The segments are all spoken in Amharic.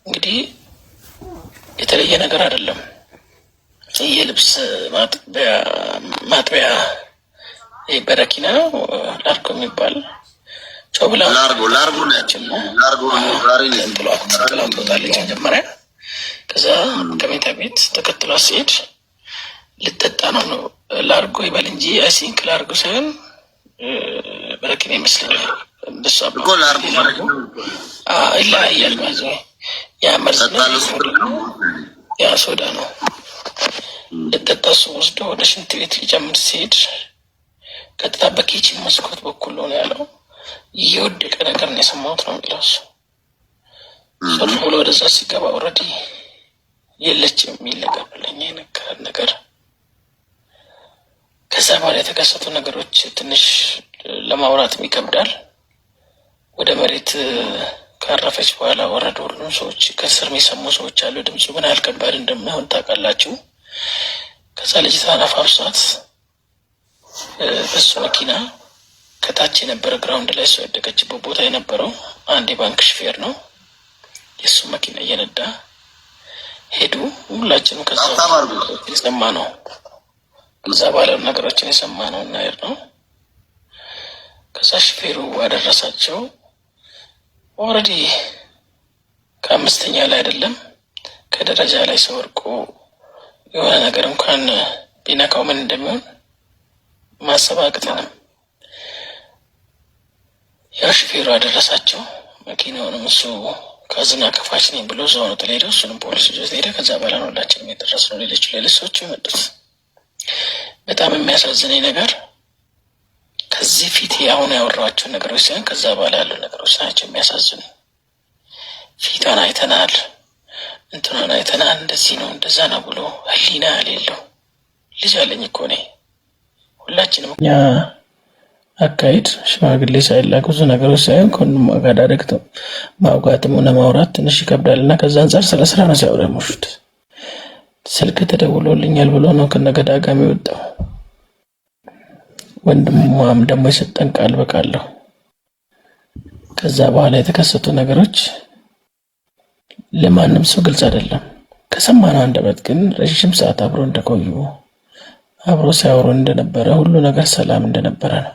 እንግዲህ የተለየ ነገር አይደለም። የልብስ ማጥቢያ በረኪና ነው ላርጎ የሚባል ጮብላ ላርጎ ትወጣለች መጀመሪያ። ከዛ ከሜታ ቤት ተከትሏ ሲሄድ ልጠጣ ነው ላርጎ ይበል እንጂ አይሲንክ ላርጎ ሳይሆን በረኪና ይመስለኛል። እንደሷ ይለያያል ማለት ነው። ያ መርዝ ያ ሶዳ ነው። ልጠጣ እሱ ወስዶ ወደ ሽንት ቤት ሊጨምር ሲሄድ ቀጥታ በኪችን መስኮት በኩል ነው ያለው። የወደቀ ነገር ነው የሰማሁት ነው የሚለው እሱ። ሶር ብሎ ወደዛ ሲገባ ኦልሬዲ የለችም የሚል ነገር ብለኛ የነገረን ነገር። ከዛ በኋላ የተከሰቱ ነገሮች ትንሽ ለማውራትም ይከብዳል። ወደ መሬት ካረፈች በኋላ ወረዱ ሁሉም ሰዎች። ከስር የሚሰሙ ሰዎች አሉ። ድምፁ ምን ያህል ከባድ እንደማይሆን ታውቃላችሁ። ከዛ ልጅቷን አፋፍሷት በሱ መኪና ከታች የነበረ ግራውንድ ላይ እሷ የወደቀችበት ቦታ የነበረው አንድ የባንክ ሹፌር ነው። የእሱ መኪና እየነዳ ሄዱ። ሁላችንም ከዛ የሰማ ነው ከዛ ባለው ነገሮችን የሰማ ነው እና ሄድ ነው። ከዛ ሹፌሩ አደረሳቸው። ኦልሬዲ ከአምስተኛ ላይ አይደለም ከደረጃ ላይ ሰው ወድቆ የሆነ ነገር እንኳን ቢነካው ምን እንደሚሆን ማሰብ አቅተንም። ያው ሹፌሩ አደረሳቸው። መኪናውንም እሱ ካዝና ከፋች ነኝ ብሎ እዛው ነው ተለሄደ። እሱንም ፖሊስ ይዞት ሄደ። ከዛ በኋላ ነው ሁላችንም የደረስነው። ሌሎች ሰዎች የመጡት። በጣም የሚያሳዝነኝ ነገር ከዚህ ፊት አሁን ያወራኋቸው ነገሮች ሳይሆን ከዛ በኋላ ያሉ ነገሮች ናቸው የሚያሳዝኑ። ፊቷን አይተናል፣ እንትኗን አይተናል፣ እንደዚህ ነው እንደዛ ነው ብሎ ህሊና የሌለው ልጅ አለኝ እኮ እኔ። ሁላችንም እኛ አካሄድ ሽማግሌ ሳይላክ ብዙ ነገሮች ሳይሆን ከሁሉም ጋር ዳይሬክት ማውጋትም ሆነ ማውራት ትንሽ ይከብዳል እና ከዛ አንጻር ስለ ስራ ነው ሲያወራ ያመሹት። ስልክ ተደውሎልኛል ብሎ ነው ከነገዳጋሚ ወጣው። ወንድሟም ደግሞ የሰጠን ቃል በቃለሁ። ከዛ በኋላ የተከሰቱ ነገሮች ለማንም ሰው ግልጽ አይደለም። ከሰማነው አንደበት ግን ረጅም ሰዓት አብሮ እንደቆዩ አብሮ ሲያወሩ እንደነበረ ሁሉ ነገር ሰላም እንደነበረ ነው።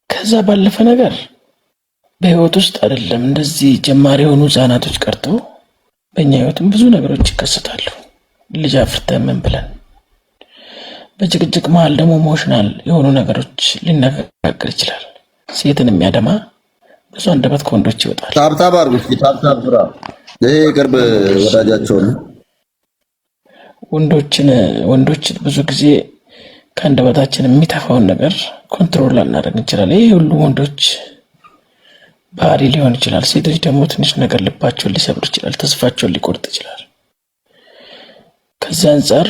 ከዛ ባለፈ ነገር በህይወት ውስጥ አይደለም እንደዚህ ጀማሪ የሆኑ ህጻናቶች ቀርቶ በእኛ ህይወትም ብዙ ነገሮች ይከሰታሉ። ልጅ አፍርተን ምን ብለን በጭቅጭቅ መሀል ደግሞ ኢሞሽናል የሆኑ ነገሮች ሊነጋገር ይችላል። ሴትን የሚያደማ ብዙ አንደበት ከወንዶች ይወጣል። ታብታብ አድርጉ። ታብታብ ስራ። ይሄ ቅርብ ወዳጃቸው ነው። ወንዶች ብዙ ጊዜ ከአንደበታችን የሚተፋውን ነገር ኮንትሮል ላናደርግ እንችላለን። ይሄ ሁሉ ወንዶች ባህሪ ሊሆን ይችላል። ሴቶች ደግሞ ትንሽ ነገር ልባቸውን ሊሰብር ይችላል፣ ተስፋቸውን ሊቆርጥ ይችላል። ከዛ አንጻር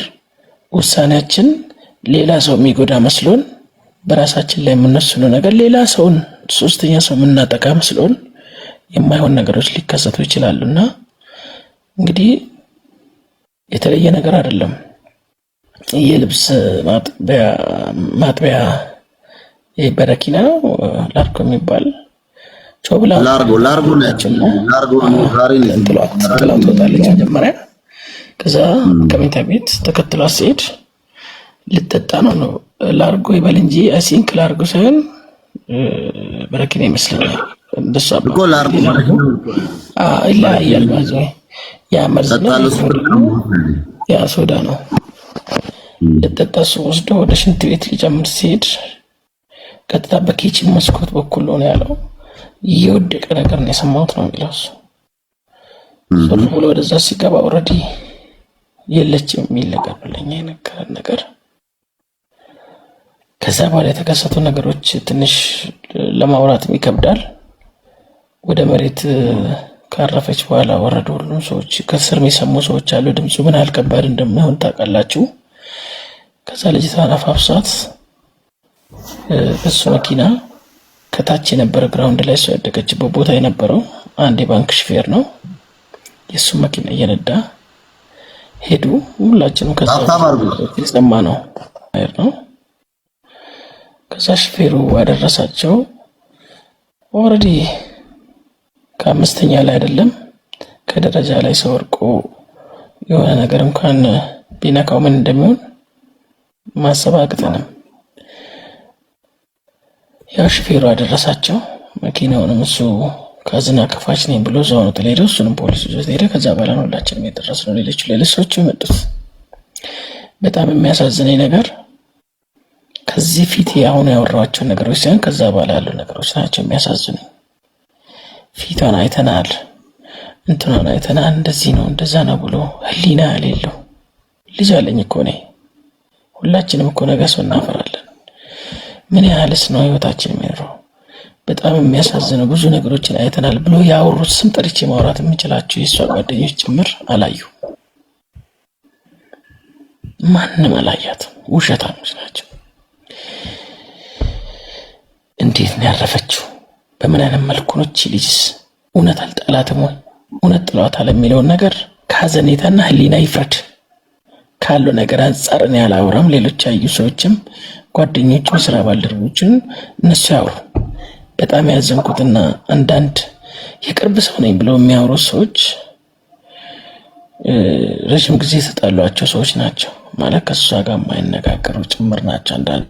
ውሳኔያችን ሌላ ሰው የሚጎዳ መስሎን በራሳችን ላይ የምንወስነው ነገር ሌላ ሰውን ሶስተኛ ሰው የምናጠቃ መስሎን የማይሆን ነገሮች ሊከሰቱ ይችላሉና እንግዲህ የተለየ ነገር አይደለም። የልብስ ማጥቢያ በረኪና ነው ላርጎ የሚባል ጮብላ ላርጎ ትወጣለች መጀመሪያ። ከዛ ከሜታ ቤት ተከትሏ ሲሄድ ልጠጣ ነው ላርጎ ይበል እንጂ አይሲንክ ላርጎ ሳይሆን በረኪና ይመስለኛል። እንደሷ ይለያያል ማለት ነው። ያ መርዝ ያ ሶዳ ነው። ልጠጣ እሱ ወስዶ ወደ ሽንት ቤት ሊጨምር ሲሄድ ቀጥታ በኪችን መስኮት በኩል ነው ያለው። የወደቀ ነገር ነው የሰማሁት ነው የሚለው እሱ። ሶር ብሎ ወደዛ ሲገባ ኦልሬዲ የለችም የሚል ነገር ብለኛ የነገረን ነገር። ከዛ በኋላ የተከሰቱ ነገሮች ትንሽ ለማውራትም ይከብዳል። ወደ መሬት ካረፈች በኋላ ወረዱ ሁሉም ሰዎች። ከስር የሚሰሙ ሰዎች አሉ። ድምፁ ምን ያህል ከባድ እንደማይሆን ታውቃላችሁ። ከዛ ልጅቷን አፋፍሷት በሱ መኪና ከታች የነበረ ግራውንድ ላይ እሷ የወደቀችበት ቦታ የነበረው አንድ የባንክ ሹፌር ነው። የእሱ መኪና እየነዳ ሄዱ። ሁላችንም ከዛ የሰማ ነው ነው። ከዛ ሹፌሩ አደረሳቸው። ኦልሬዲ ከአምስተኛ ላይ አይደለም ከደረጃ ላይ ሰው ወርቆ የሆነ ነገር እንኳን ቢነካው ምን እንደሚሆን ማሰብ አቅተንም። ያው ሹፌሩ አደረሳቸው። መኪናውንም እሱ ካዝና ከፋች ነኝ ብሎ እዛው ነው ተለሄደው። እሱንም ፖሊስ ይዞት ሄደ። ከዛ በኋላ ነው ሁላችንም የደረስነው። ሌሎች ሰዎች የመጡት። በጣም የሚያሳዝነኝ ነገር ከዚህ ፊት አሁን ያወራኋቸው ነገሮች ሳይሆን ከዛ በኋላ ያሉ ነገሮች ናቸው የሚያሳዝኑኝ። ፊቷን አይተናል፣ እንትኗን አይተናል፣ እንደዚህ ነው እንደዛ ነው ብሎ ህሊና ያሌለው ልጅ አለኝ እኮ እኔ። ሁላችንም እኮ ነገ ሰው እናፈራለን። ምን ያህልስ ነው ህይወታችን የሚኖረው? በጣም የሚያሳዝነው ብዙ ነገሮችን አይተናል ብሎ ያወሩት ስም ጠርቼ ማውራት የምንችላቸው የእሷ ጓደኞች ጭምር አላዩ። ማንም አላያትም። ውሸታሞች ናቸው። እንዴት ነው ያረፈችው? በምን አይነት መልኩ ነው? እቺ ልጅስ እውነት አልጠላትም ወይ እውነት ጥሏታል የሚለውን ነገር ከሀዘኔታና ህሊና ይፍረድ። ካለው ነገር አንጻር እኔ አላወራም። ሌሎች ያዩ ሰዎችም ጓደኞችም ስራ ባልደረቦችን እነሱ ያወሩ። በጣም ያዘንኩትና አንዳንድ የቅርብ ሰው ነኝ ብለው የሚያወሩ ሰዎች ረጅም ጊዜ የተጣሏቸው ሰዎች ናቸው። ማለት ከእሷ ጋር የማይነጋገሩ ጭምር ናቸው አንዳንድ